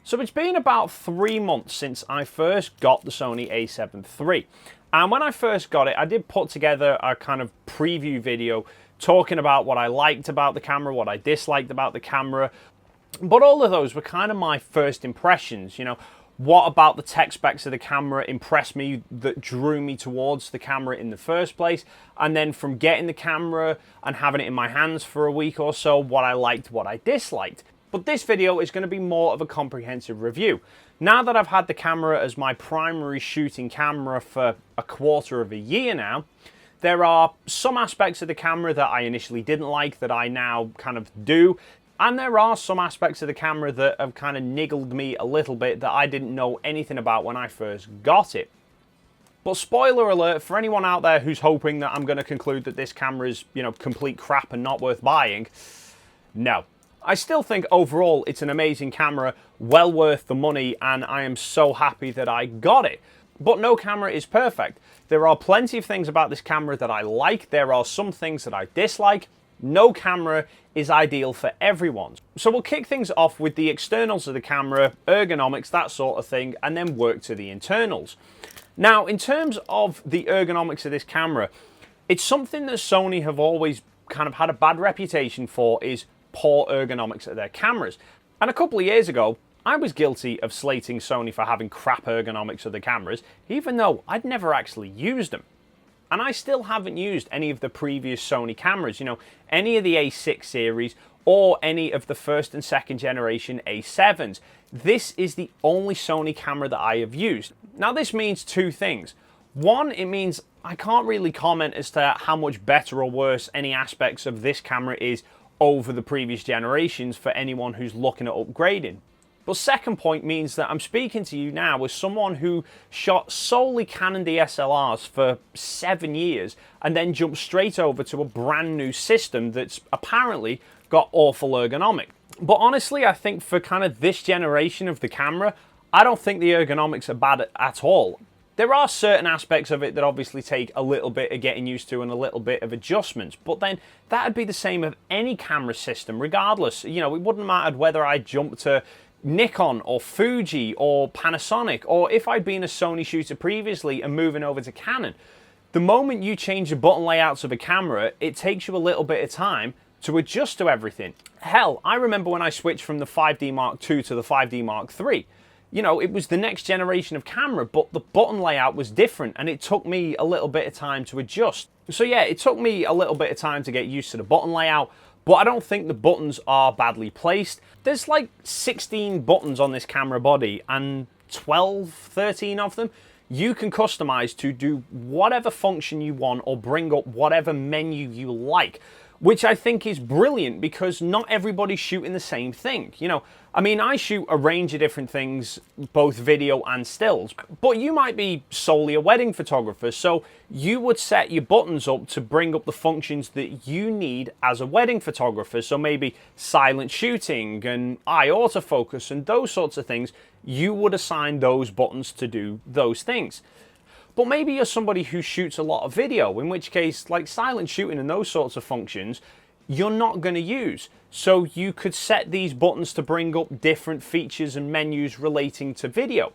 So it's been about 3 months since I first got the Sony A7 III. And when I first got it, I did put together a kind of preview video talking about what I liked about the camera, what I disliked about the camera. But all of those were kind of my first impressions, you know. What about the tech specs of the camera impressed me, that drew me towards the camera in the first place? And then from getting the camera and having it in my hands for a week or so, what I liked, what I disliked. But this video is going to be more of a comprehensive review. Now that I've had the camera as my primary shooting camera for a quarter of a year now, there are some aspects of the camera that I initially didn't like that I now kind of do. And there are some aspects of the camera that have kind of niggled me a little bit that I didn't know anything about when I first got it. But spoiler alert, for anyone out there who's hoping that I'm going to conclude that this camera is, you know, complete crap and not worth buying, no. I still think overall it's an amazing camera, well worth the money, and I am so happy that I got it. But no camera is perfect. There are plenty of things about this camera that I like, there are some things that I dislike. No camera is ideal for everyone. So we'll kick things off with the externals of the camera, ergonomics, that sort of thing, and then work to the internals. Now, in terms of the ergonomics of this camera, it's something that Sony have always kind of had a bad reputation for, is poor ergonomics of their cameras. And a couple of years ago, I was guilty of slating Sony for having crap ergonomics of the cameras, even though I'd never actually used them. And I still haven't used any of the previous Sony cameras, you know, any of the A6 series or any of the first and second generation A7s. This is the only Sony camera that I have used. Now this means two things. One, it means I can't really comment as to how much better or worse any aspects of this camera is over the previous generations for anyone who's looking at upgrading. But second point means that I'm speaking to you now as someone who shot solely Canon DSLRs for 7 years and then jumped straight over to a brand new system that's apparently got awful ergonomics. But honestly, I think for kind of this generation of the camera, I don't think the ergonomics are bad at all. There are certain aspects of it that obviously take a little bit of getting used to and a little bit of adjustments, but then that'd be the same of any camera system regardless. You know, it wouldn't matter whether I jumped to Nikon or Fuji or Panasonic, or if I'd been a Sony shooter previously and moving over to Canon. The moment you change the button layouts of a camera, it takes you a little bit of time to adjust to everything. Hell, I remember when I switched from the 5D Mark II to the 5D Mark III. You know, it was the next generation of camera, but the button layout was different and it took me a little bit of time to adjust. So yeah, it took me a little bit of time to get used to the button layout, but I don't think the buttons are badly placed. There's like 16 buttons on this camera body and 12, 13 of them you can customize to do whatever function you want or bring up whatever menu you like, which I think is brilliant because not everybody's shooting the same thing. You know, I mean, I shoot a range of different things, both video and stills, but you might be solely a wedding photographer, so you would set your buttons up to bring up the functions that you need as a wedding photographer. So maybe silent shooting and eye autofocus and those sorts of things, you would assign those buttons to do those things. But maybe you're somebody who shoots a lot of video, in which case, like silent shooting and those sorts of functions, you're not going to use. So you could set these buttons to bring up different features and menus relating to video.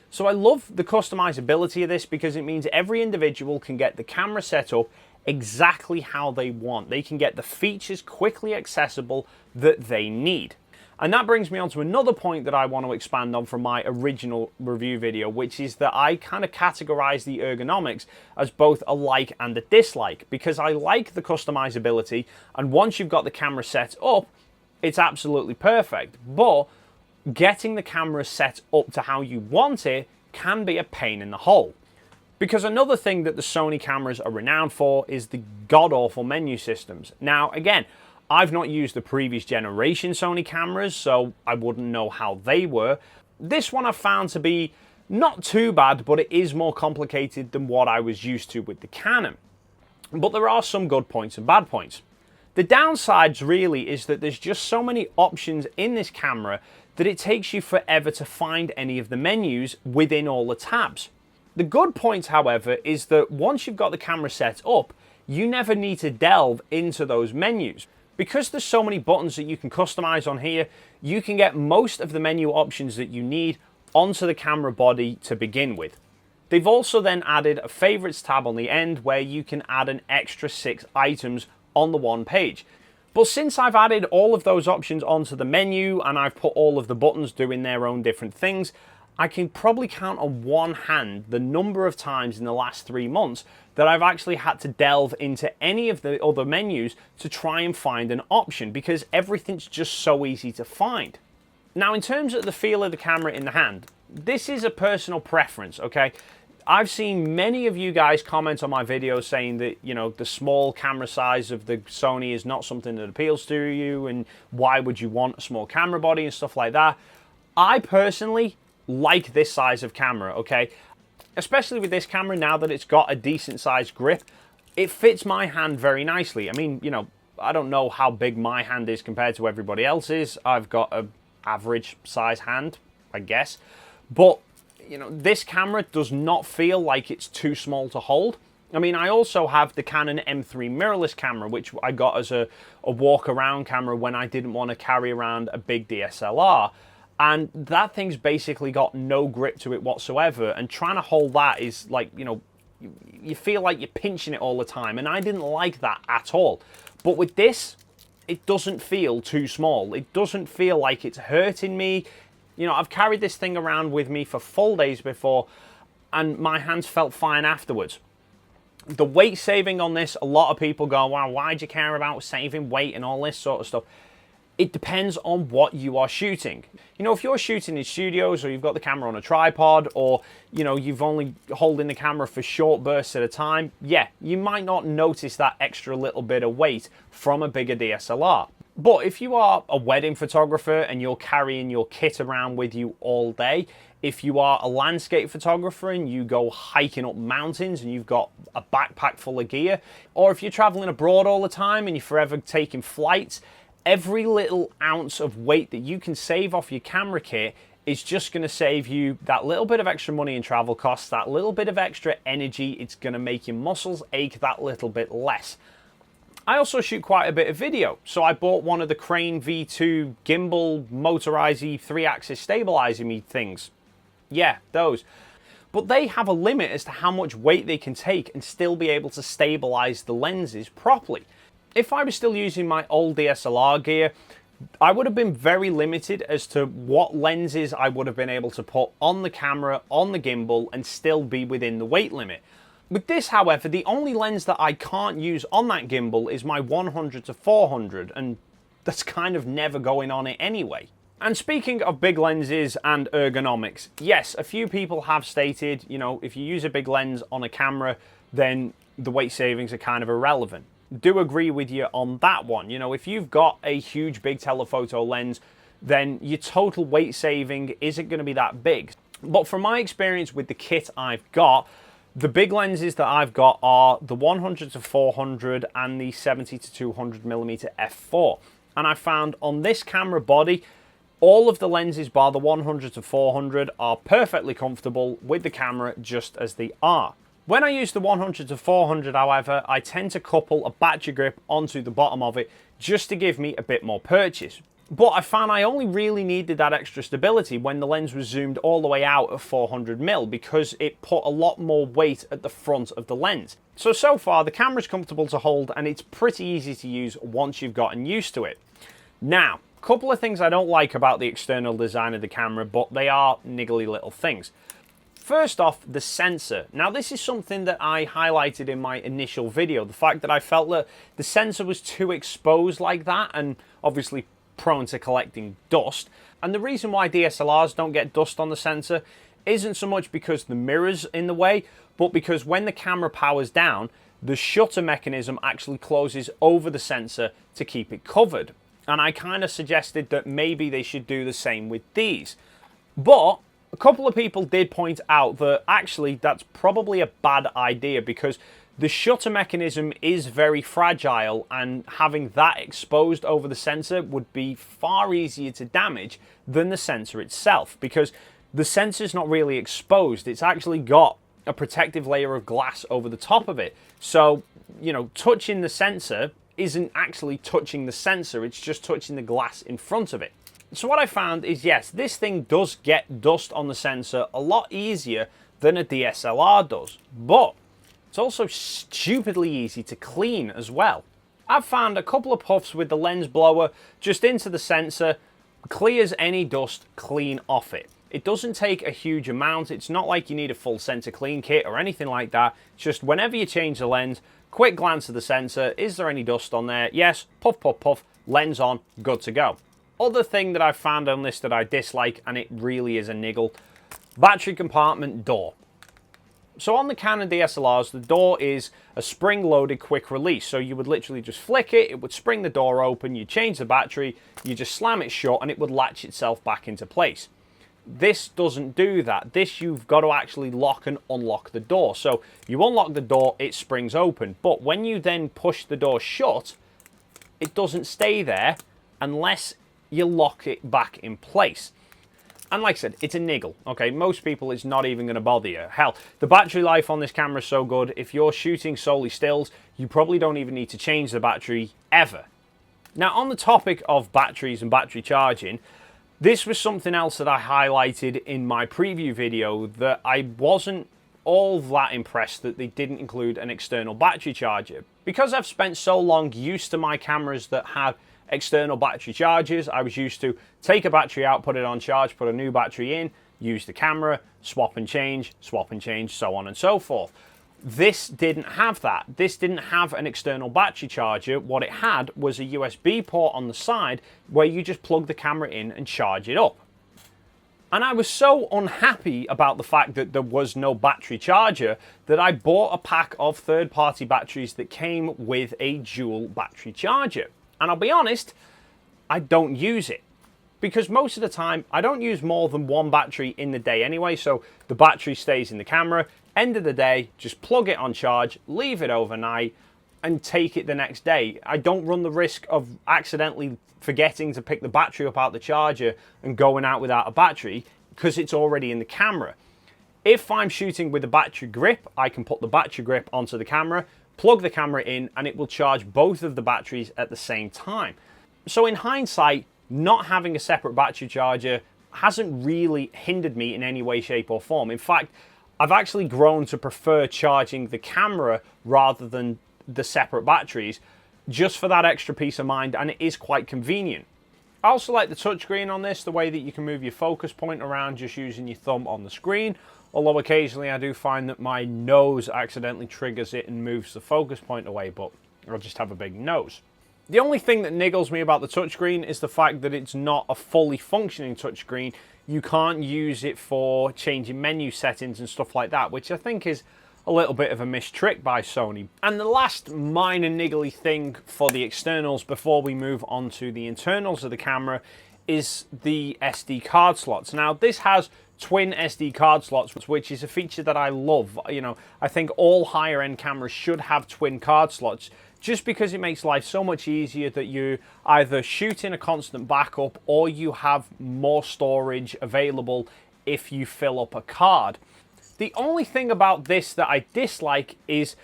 So I love the customizability of this because it means every individual can get the camera set up exactly how they want. They can get the features quickly accessible that they need. And that brings me on to another point that I want to expand on from my original review video, which is that I kind of categorize the ergonomics as both a like and a dislike, because I like the customizability, and once you've got the camera set up, it's absolutely perfect. But getting the camera set up to how you want it can be a pain in the hole. Because another thing that the Sony cameras are renowned for is the god-awful menu systems. Now, again, I've not used the previous generation Sony cameras, so I wouldn't know how they were. This one I've found to be not too bad, but it is more complicated than what I was used to with the Canon. But there are some good points and bad points. The downsides really is that there's just so many options in this camera that it takes you forever to find any of the menus within all the tabs. The good point, however, is that once you've got the camera set up, you never need to delve into those menus. Because there's so many buttons that you can customize on here, you can get most of the menu options that you need onto the camera body to begin with. They've also then added a favorites tab on the end where you can add an extra 6 items on the one page. But since I've added all of those options onto the menu and I've put all of the buttons doing their own different things, I can probably count on one hand the number of times in the last 3 months that I've actually had to delve into any of the other menus to try and find an option, because everything's just so easy to find. Now, in terms of the feel of the camera in the hand, this is a personal preference, okay? I've seen many of you guys comment on my videos saying that, you know, the small camera size of the Sony is not something that appeals to you, and why would you want a small camera body and stuff like that. I personally like this size of camera, okay? Especially with this camera, now that it's got a decent sized grip, it fits my hand very nicely. I mean, you know, I don't know how big my hand is compared to everybody else's. I've got an average size hand, I guess. But, you know, this camera does not feel like it's too small to hold. I mean, I also have the Canon M3 mirrorless camera, which I got as a walk around camera when I didn't want to carry around a big DSLR. And that thing's basically got no grip to it whatsoever. And trying to hold that is like, you know, you feel like you're pinching it all the time. And I didn't like that at all. But with this, it doesn't feel too small. It doesn't feel like it's hurting me. You know, I've carried this thing around with me for full days before, and my hands felt fine afterwards. The weight saving on this, a lot of people go, wow, why'd you care about saving weight and all this sort of stuff? It depends on what you are shooting. You know, if you're shooting in studios, or you've got the camera on a tripod, or, you know, you've only holding the camera for short bursts at a time, yeah, you might not notice that extra little bit of weight from a bigger DSLR. But if you are a wedding photographer and you're carrying your kit around with you all day, if you are a landscape photographer and you go hiking up mountains and you've got a backpack full of gear, or if you're traveling abroad all the time and you're forever taking flights, every little ounce of weight that you can save off your camera kit is just going to save you that little bit of extra money in travel costs, that little bit of extra energy. It's going to make your muscles ache that little bit less. I also shoot quite a bit of video, so I bought one of the Crane V2 gimbal motorized 3-axis stabilizing me things. Yeah, those. But they have a limit as to how much weight they can take and still be able to stabilize the lenses properly. If I was still using my old DSLR gear, I would have been very limited as to what lenses I would have been able to put on the camera, on the gimbal, and still be within the weight limit. With this, however, the only lens that I can't use on that gimbal is my 100-400, and that's kind of never going on it anyway. And speaking of big lenses and ergonomics, yes, a few people have stated, you know, if you use a big lens on a camera, then the weight savings are kind of irrelevant. Do agree with you on that one. You know, if you've got a huge big telephoto lens, then your total weight saving isn't going to be that big. But from my experience with the kit I've got, the big lenses that I've got are the 100-400 and the 70-200mm f4. And I found on this camera body, all of the lenses bar the 100-400 are perfectly comfortable with the camera just as they are. When I use the 100-400, however, I tend to couple a battery grip onto the bottom of it just to give me a bit more purchase. But I found I only really needed that extra stability when the lens was zoomed all the way out of 400mm, because it put a lot more weight at the front of the lens. So far the camera's comfortable to hold and it's pretty easy to use once you've gotten used to it. Now, a couple of things I don't like about the external design of the camera, but they are niggly little things. First off, the sensor. Now, this is something that I highlighted in my initial video, the fact that I felt that the sensor was too exposed like that and obviously prone to collecting dust. And the reason why DSLRs don't get dust on the sensor isn't so much because the mirror's in the way, but because when the camera powers down, the shutter mechanism actually closes over the sensor to keep it covered. And I kind of suggested that maybe they should do the same with these. But a couple of people did point out that actually that's probably a bad idea, because the shutter mechanism is very fragile and having that exposed over the sensor would be far easier to damage than the sensor itself, because the sensor's not really exposed. It's actually got a protective layer of glass over the top of it. So, you know, touching the sensor isn't actually touching the sensor, it's just touching the glass in front of it. So what I found is, yes, this thing does get dust on the sensor a lot easier than a DSLR does, but it's also stupidly easy to clean as well. I've found a couple of puffs with the lens blower just into the sensor, clears any dust clean off it. It doesn't take a huge amount, it's not like you need a full sensor clean kit or anything like that. It's just whenever you change the lens, quick glance at the sensor, is there any dust on there? Yes, puff, puff, puff, lens on, good to go. Other thing that I've found on this that I dislike, and it really is a niggle, battery compartment door. So on the Canon DSLRs, the door is a spring-loaded quick release. So you would literally just flick it, it would spring the door open, you change the battery, you just slam it shut, and it would latch itself back into place. This doesn't do that. This, you've got to actually lock and unlock the door. So you unlock the door, it springs open. But when you then push the door shut, it doesn't stay there unless you lock it back in place. And like I said, it's a niggle, okay? Most people, it's not even going to bother you. Hell, the battery life on this camera is so good, if you're shooting solely stills, you probably don't even need to change the battery ever. Now, on the topic of batteries and battery charging, this was something else that I highlighted in my preview video that I wasn't all that impressed that they didn't include an external battery charger. Because I've spent so long used to my cameras that have external battery chargers, I was used to take a battery out, put it on charge, put a new battery in, use the camera, swap and change, so on and so forth. This didn't have that. This didn't have an external battery charger. What it had was a USB port on the side where you just plug the camera in and charge it up. And I was so unhappy about the fact that there was no battery charger that I bought a pack of third-party batteries that came with a dual battery charger. And I'll be honest, I don't use it. Because most of the time, I don't use more than one battery in the day anyway, so the battery stays in the camera. End of the day, just plug it on charge, leave it overnight, and take it the next day. I don't run the risk of accidentally forgetting to pick the battery up out the charger and going out without a battery, because it's already in the camera. If I'm shooting with a battery grip, I can put the battery grip onto the camera, plug the camera in, and it will charge both of the batteries at the same time. So in hindsight, not having a separate battery charger hasn't really hindered me in any way, shape or form. In fact, I've actually grown to prefer charging the camera rather than the separate batteries, just for that extra peace of mind, and it is quite convenient. I also like the touchscreen on this, the way that you can move your focus point around just using your thumb on the screen. Although occasionally I do find that my nose accidentally triggers it and moves the focus point away, but I'll just have a big nose. The only thing that niggles me about the touchscreen is the fact that it's not a fully functioning touchscreen. You can't use it for changing menu settings and stuff like that, which I think is a little bit of a missed trick by Sony. And the last minor niggly thing for the externals before we move on to the internals of the camera is the SD card slots. Now, this has twin SD card slots, which is a feature that I love. You know, I think all higher end cameras should have twin card slots, just because it makes life so much easier that you either shoot in a constant backup or you have more storage available if you fill up a card. The only thing about this that I dislike is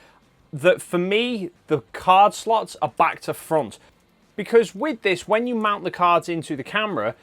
that for me, the card slots are back to front. Because with this, when you mount the cards into the camera,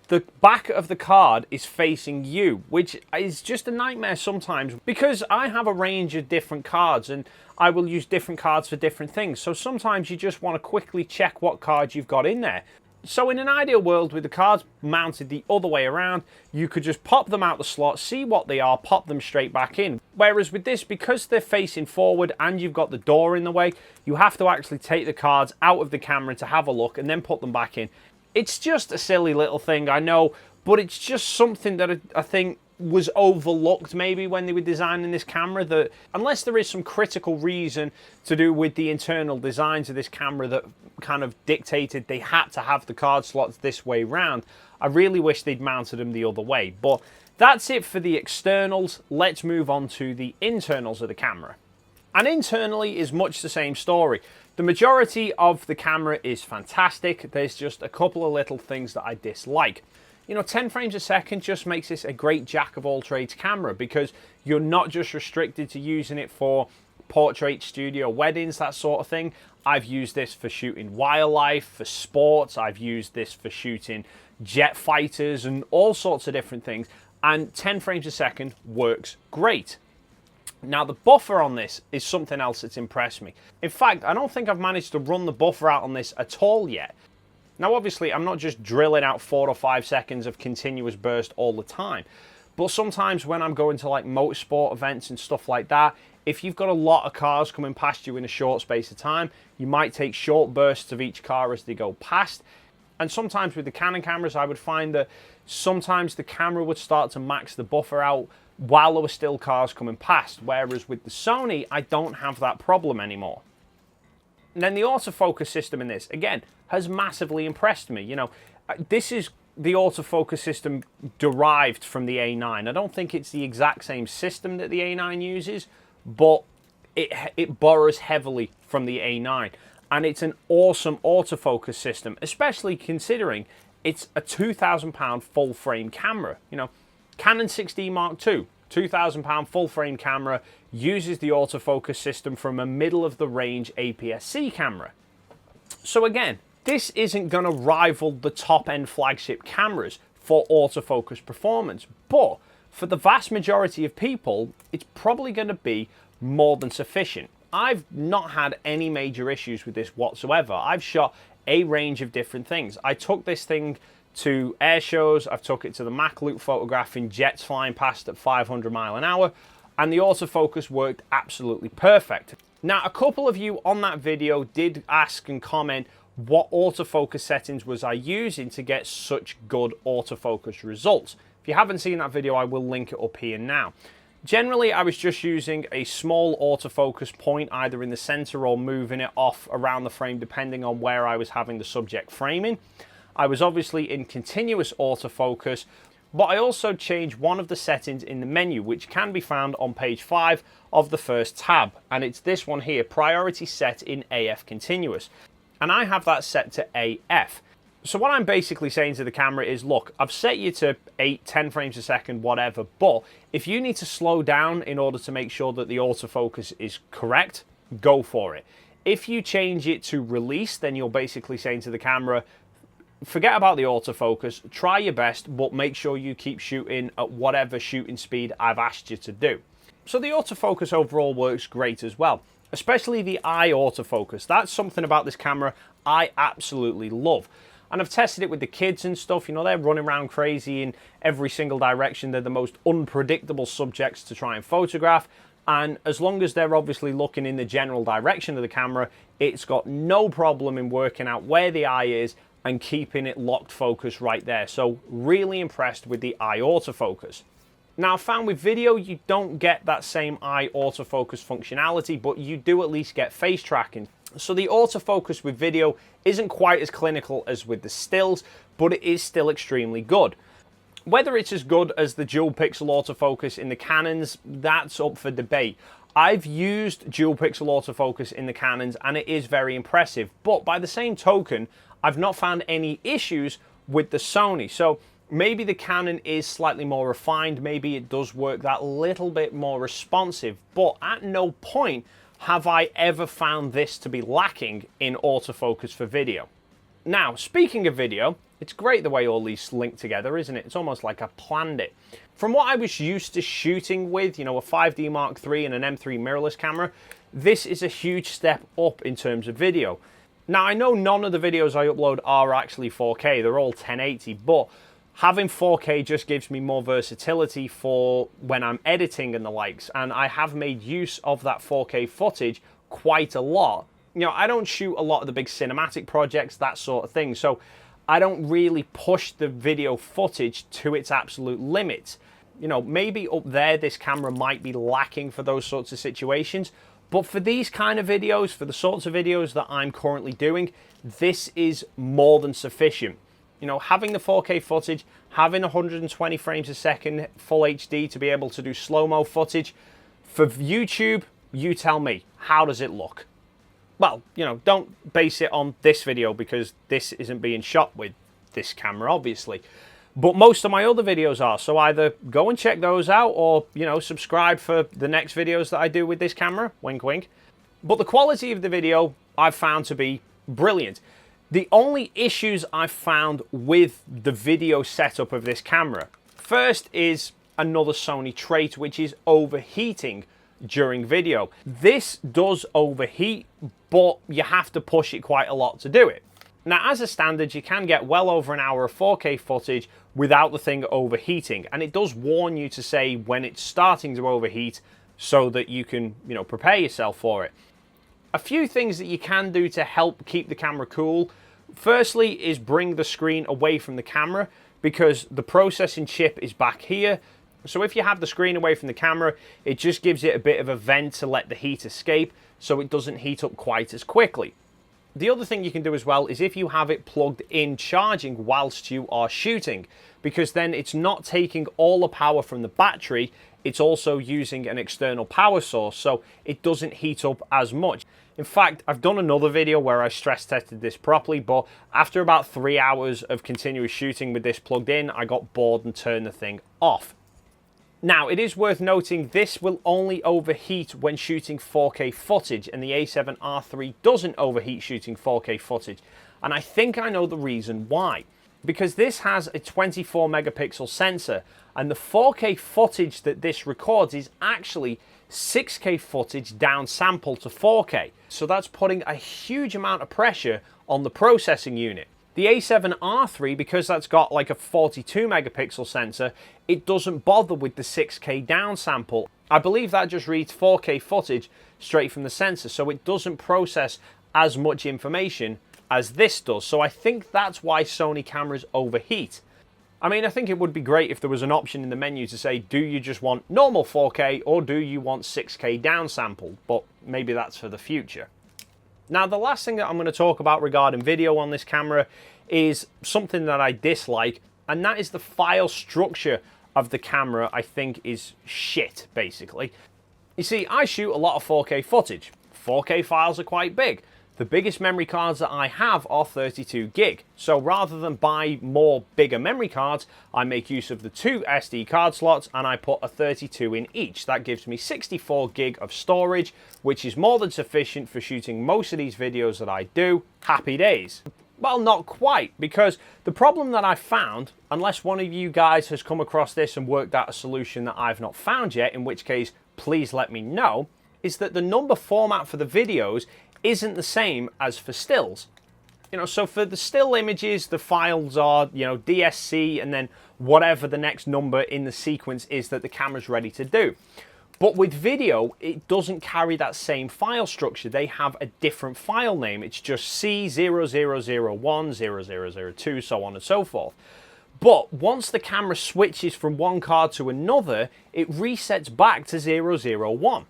the back of the card is facing you, which is just a nightmare sometimes because I have a range of different cards and I will use different cards for different things. So sometimes you just want to quickly check what cards you've got in there. So in an ideal world with the cards mounted the other way around, you could just pop them out the slot, see what they are, pop them straight back in. Whereas with this, because they're facing forward and you've got the door in the way, you have to actually take the cards out of the camera to have a look and then put them back in. It's just a silly little thing, I know, but it's just something that I think was overlooked maybe when they were designing this camera, that unless there is some critical reason to do with the internal designs of this camera that kind of dictated they had to have the card slots this way round, I really wish they'd mounted them the other way. But that's it for the externals. Let's move on to the internals of the camera. And internally is much the same story. The majority of the camera is fantastic. There's just a couple of little things that I dislike. You know, 10 frames a second just makes this a great jack of all trades camera because you're not just restricted to using it for portrait studio weddings, that sort of thing. I've used this for shooting wildlife, for sports. I've used this for shooting jet fighters and all sorts of different things. And 10 frames a second works great. Now the buffer on this is something else that's impressed me. In fact, I don't think I've managed to run the buffer out on this at all yet. Now obviously I'm not just drilling out 4 or 5 seconds of continuous burst all the time, but sometimes when I'm going to like motorsport events and stuff like that, if you've got a lot of cars coming past you in a short space of time, you might take short bursts of each car as they go past. And sometimes with the Canon cameras, I would find that sometimes the camera would start to max the buffer out while there were still cars coming past, whereas with the Sony, I don't have that problem anymore. And then the autofocus system in this, again, has massively impressed me. You know, this is the autofocus system derived from the A9. I don't think it's the exact same system that the A9 uses, but it borrows heavily from the A9. And it's an awesome autofocus system, especially considering it's a £2,000 full frame camera. You know, Canon 6D Mark II, £2,000 full frame camera, uses the autofocus system from a middle of the range APS-C camera. So again, this isn't going to rival the top end flagship cameras for autofocus performance, but for the vast majority of people, it's probably going to be more than sufficient. I've not had any major issues with this whatsoever. I've shot a range of different things. I took this thing to air shows, I've took it to the Mac Loop photographing jets flying past at 500 miles an hour, and the autofocus worked absolutely perfect. Now, a couple of you on that video did ask and comment what autofocus settings was I using to get such good autofocus results. If you haven't seen that video, I will link it up here now. Generally, I was just using a small autofocus point either in the center or moving it off around the frame depending on where I was having the subject framing. I was obviously in continuous autofocus, but I also changed one of the settings in the menu, which can be found on page 5 of the first tab, and it's this one here, priority set in AF continuous. And I have that set to AF. So what I'm basically saying to the camera is, look, I've set you to 8, 10 frames a second, whatever, but if you need to slow down in order to make sure that the autofocus is correct, go for it. If you change it to release, then you're basically saying to the camera, forget about the autofocus, try your best, but make sure you keep shooting at whatever shooting speed I've asked you to do. So the autofocus overall works great as well, especially the eye autofocus. That's something about this camera I absolutely love. And I've tested it with the kids and stuff. You know, they're running around crazy in every single direction. They're the most unpredictable subjects to try and photograph. And as long as they're obviously looking in the general direction of the camera, it's got no problem in working out where the eye is and keeping it locked focus right there. So really impressed with the eye autofocus. Now, I found with video, you don't get that same eye autofocus functionality, but you do at least get face tracking. So the autofocus with video isn't quite as clinical as with the stills, but it is still extremely good. Whether it's as good as the dual pixel autofocus in the Canons, that's up for debate. I've used dual pixel autofocus in the Canons and it is very impressive, but by the same token, I've not found any issues with the Sony. So maybe the Canon is slightly more refined, maybe it does work that little bit more responsive, but at no point have I ever found this to be lacking in autofocus for video. Now, speaking of video, it's great the way all these link together, isn't it? It's almost like I planned it. From what I was used to shooting with, you know, a 5D Mark III and an M3 mirrorless camera, this is a huge step up in terms of video. Now, I know none of the videos I upload are actually 4K, they're all 1080, but having 4K just gives me more versatility for when I'm editing and the likes, and I have made use of that 4K footage quite a lot. You know, I don't shoot a lot of the big cinematic projects, that sort of thing, so I don't really push the video footage to its absolute limits. You know, maybe up there this camera might be lacking for those sorts of situations, but for these kind of videos, for the sorts of videos that I'm currently doing, this is more than sufficient. You know, having the 4K footage, having 120 frames a second full HD to be able to do slow-mo footage, for YouTube, you tell me, how does it look? Well, you know, don't base it on this video because this isn't being shot with this camera, obviously. But most of my other videos are, so either go and check those out or, you know, subscribe for the next videos that I do with this camera, wink wink. But the quality of the video I've found to be brilliant. The only issues I've found with the video setup of this camera, first is another Sony trait, which is overheating during video. This does overheat, but you have to push it quite a lot to do it. Now, as a standard, you can get well over an hour of 4K footage without the thing overheating, and it does warn you to say when it's starting to overheat so that you can, you know, prepare yourself for it. A few things that you can do to help keep the camera cool. Firstly is bring the screen away from the camera, because the processing chip is back here. So if you have the screen away from the camera, it just gives it a bit of a vent to let the heat escape so it doesn't heat up quite as quickly. The other thing you can do as well is if you have it plugged in charging whilst you are shooting, because then it's not taking all the power from the battery, it's also using an external power source, so it doesn't heat up as much. In fact, I've done another video where I stress tested this properly, but after about 3 hours of continuous shooting with this plugged in, I got bored and turned the thing off. Now, it is worth noting this will only overheat when shooting 4K footage, and the A7R III doesn't overheat shooting 4K footage. And I think I know the reason why. Because this has a 24 megapixel sensor, and the 4K footage that this records is actually 6K footage downsampled to 4K. So that's putting a huge amount of pressure on the processing unit. The A7R III, because that's got like a 42 megapixel sensor, it doesn't bother with the 6K downsample. I believe that just reads 4K footage straight from the sensor, so it doesn't process as much information as this does. So I think that's why Sony cameras overheat. I mean, I think it would be great if there was an option in the menu to say, do you just want normal 4K or do you want 6K downsampled? But maybe that's for the future. Now, the last thing that I'm going to talk about regarding video on this camera is something that I dislike, and that is the file structure of the camera. I think is shit, basically. You see, I shoot a lot of 4K footage. 4K files are quite big. The biggest memory cards that I have are 32 gig. So rather than buy more bigger memory cards, I make use of the 2 SD card slots and I put a 32 in each. That gives me 64 gig of storage, which is more than sufficient for shooting most of these videos that I do. Happy days. Well, not quite, because the problem that I found, unless one of you guys has come across this and worked out a solution that I've not found yet, in which case, please let me know, is that the number format for the videos isn't the same as for stills. You know, so for the still images, the files are, you know, DSC and then whatever the next number in the sequence is that the camera's ready to do. But with video, it doesn't carry that same file structure. They have a different file name. It's just C0001, 0002, so on and so forth. But once the camera switches from one card to another, it resets back to 001.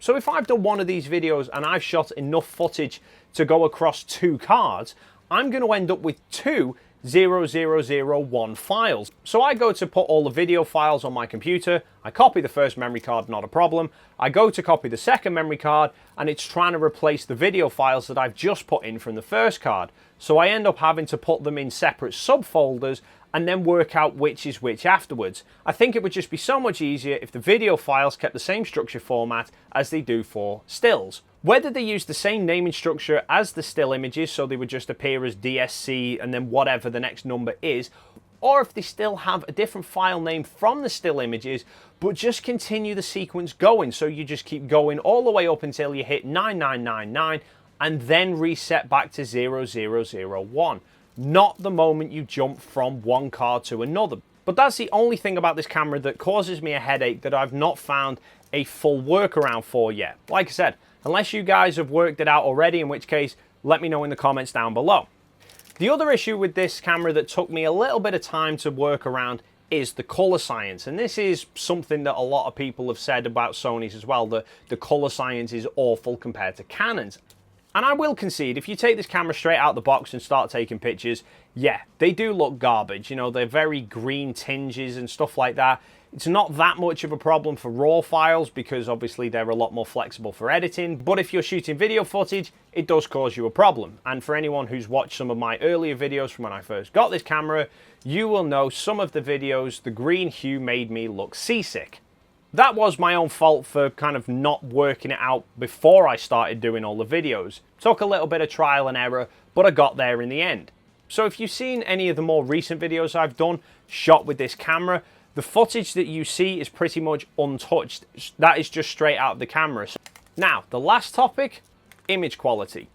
So if I've done one of these videos and I've shot enough footage to go across 2 cards, I'm going to end up with 2 0001 files. So I go to put all the video files on my computer, I copy the first memory card, not a problem. I go to copy the second memory card and it's trying to replace the video files that I've just put in from the first card. So I end up having to put them in separate subfolders and then work out which is which afterwards. I think it would just be so much easier if the video files kept the same structure format as they do for stills. Whether they use the same naming structure as the still images, so they would just appear as DSC and then whatever the next number is, or if they still have a different file name from the still images, but just continue the sequence going, so you just keep going all the way up until you hit 9999 and then reset back to 0001. Not the moment you jump from one card to another. But that's the only thing about this camera that causes me a headache that I've not found a full workaround for yet. Like I said, unless you guys have worked it out already, in which case, let me know in the comments down below. The other issue with this camera that took me a little bit of time to work around is the color science. And this is something that a lot of people have said about Sony's as well, that the color science is awful compared to Canon's. And I will concede, if you take this camera straight out the box and start taking pictures, yeah, they do look garbage. You know, they're very green tinges and stuff like that. It's not that much of a problem for RAW files because obviously they're a lot more flexible for editing. But if you're shooting video footage, it does cause you a problem. And for anyone who's watched some of my earlier videos from when I first got this camera, you will know some of the videos, the green hue made me look seasick. That was my own fault for kind of not working it out before I started doing all the videos. Took a little bit of trial and error, but I got there in the end. So if you've seen any of the more recent videos I've done shot with this camera, the footage that you see is pretty much untouched. That is just straight out of the camera. Now, the last topic, image quality.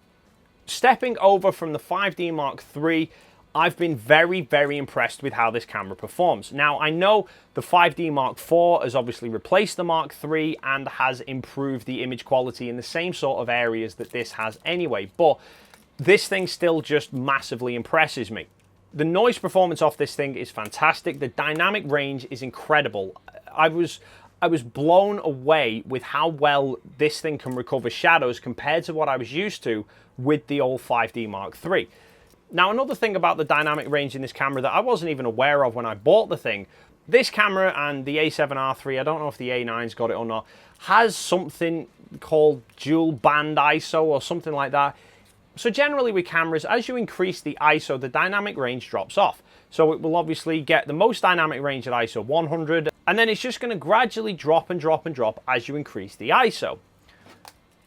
Stepping over from the 5D Mark III, I've been very, very impressed with how this camera performs. Now, I know the 5D Mark IV has obviously replaced the Mark III and has improved the image quality in the same sort of areas that this has anyway, but this thing still just massively impresses me. The noise performance off this thing is fantastic. The dynamic range is incredible. I was blown away with how well this thing can recover shadows compared to what I was used to with the old 5D Mark III. Now, another thing about the dynamic range in this camera that I wasn't even aware of when I bought the thing, this camera and the A7R III, I don't know if the A9's got it or not, has something called dual band ISO or something like that. So generally with cameras, as you increase the ISO, the dynamic range drops off. So it will obviously get the most dynamic range at ISO 100, and then it's just going to gradually drop and drop and drop as you increase the ISO.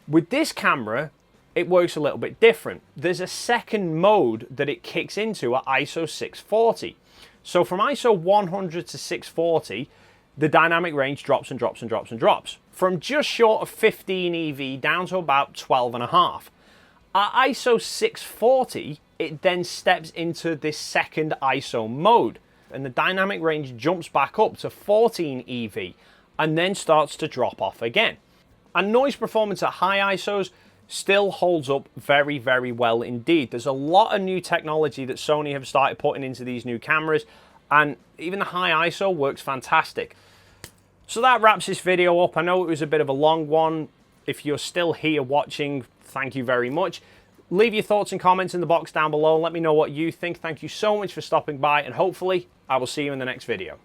With this camera, it works a little bit different. There's a second mode that it kicks into at ISO 640. So from ISO 100 to 640, the dynamic range drops and drops and drops and drops. From just short of 15 EV down to about 12.5. At ISO 640, it then steps into this second ISO mode, and the dynamic range jumps back up to 14 EV and then starts to drop off again. And noise performance at high ISOs still holds up very, very well indeed. There's a lot of new technology that Sony have started putting into these new cameras, and even the high ISO works fantastic. So that wraps this video up. I know it was a bit of a long one. If you're still here watching, thank you very much. Leave your thoughts and comments in the box down below. Let me know what you think. Thank you so much for stopping by, and hopefully I will see you in the next video.